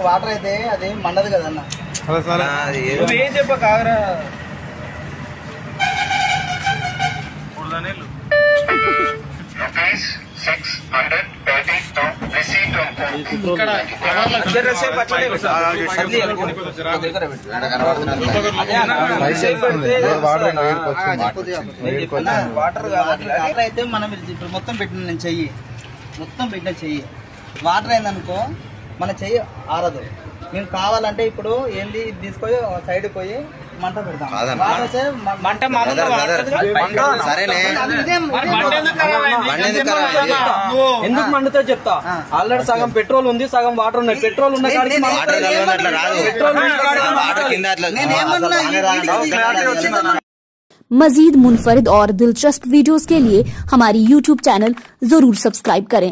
Water అయితే అది మండదు కదన్న. ఏం చెప్ప కాగరా వాటర్ అయితే మనం ఇప్పుడు మొత్తం పెట్టిన నేను చెయ్యి మొత్తం పెట్టిన చెయ్యి వాటర్ అయిందనుకో మన చెయ్యి ఆరదు. మేము కావాలంటే ఇప్పుడు ఏంది తీసుకొని సైడ్ పోయి మంట పెడతాం. ఎందుకు మండుతో చెప్తా. ఆల్రెడీ సగం పెట్రోల్ ఉంది, సగం వాటర్ ఉన్నాయి. పెట్రోల్ ఉన్న मजीद मुनफरिद और दिलचस्प वीडियोस के लिए हमारी YouTube चैनल जरूर सब्सक्राइब करें।